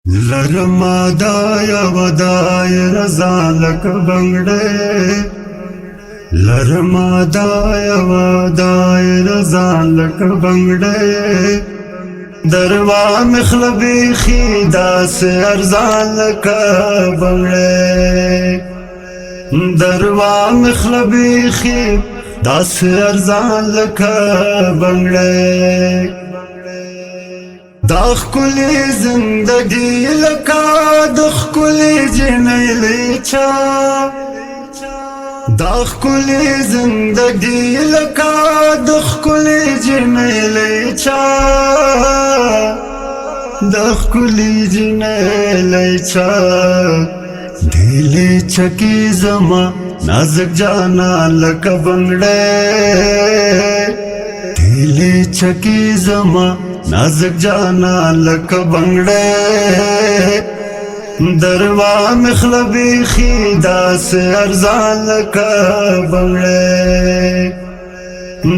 لرما دایا ودای رضا لک بنگڑے لرما دایا ودای رضا لک بنگڑے دروا مخلبی خیدا سے ارزان لک بنگڑے دروا مخلبی خیدا سے ارزان لک بنگڑے داخ کلی زندگی لکا داخ کلی جنی لیچا داخ کلی زندگی لکا داخ کلی جنی لیچا داخ کلی جنی لیچا دیلی چکی زما نازک جانا لکا بنگڑے دیلی چکی زما نازک جانا لک بنگڑے دروا مخلبی خیدا سے ارزان لک بنگڑے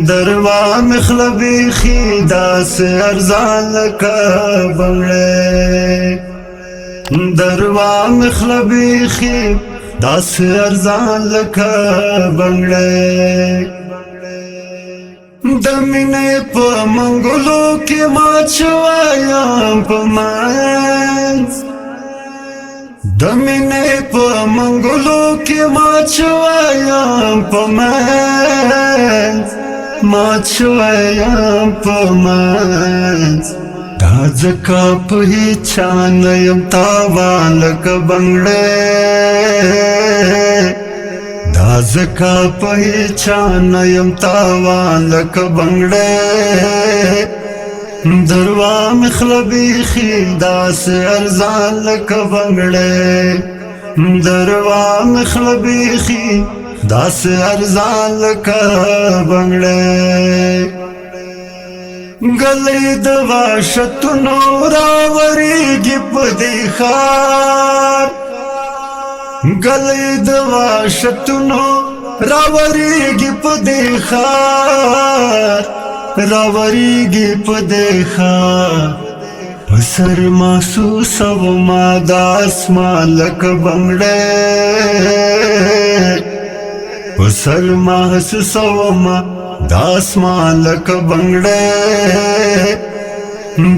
دروا مخلبی خیدا سے ارزان لک بنگڑے دروا مخلبی خیدا سے ارزان لک بنگڑے دمینه په منګلو کې ما چوایم په مانس دمینه په منګلو کې ما چوایم په مانس ما چوایم په مانس دا ځکه په هیچا نه یم تاوان لکه بنګړی دا زکا پہچان یم تاوان لک بنگڑے دروا مخلبی خیدا سے ارزان لک بنگڑے دروا مخلبی خیدا سے ارزان لک بنگڑے گلی دوا شتنو راوریگی پدی خار گلی دوا شتنو راوریگی پدی خار راوریگی پدی خار پسر محسوس و ما داسمان لک بنگڑے پسر محسوس و ما داسمان لک بنگڑے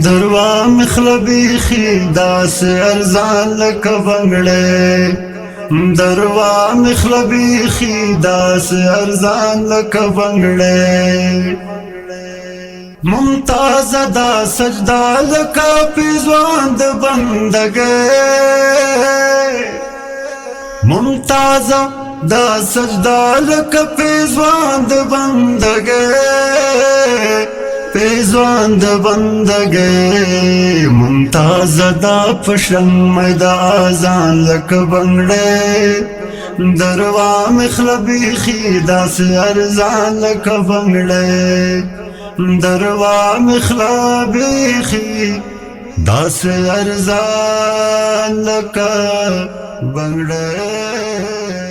دروا مخلبی خیدا سے ارزان لک بنگڑے دروا مخلبی خیدا سے ارزان لک بنگڑے ممتاز دا سجدہ لکا پیزوان دا بندگے ممتاز دا سجدہ لکا پیزوان دا بندگے پیزوان دا بندگے ممتاز دا پشن میدا آزان لک بنگڑے دروا مخلبی خیدا سے ارزان لک بنگڑے دروا مخلبی خیدا سے ارزان لک بنگڑے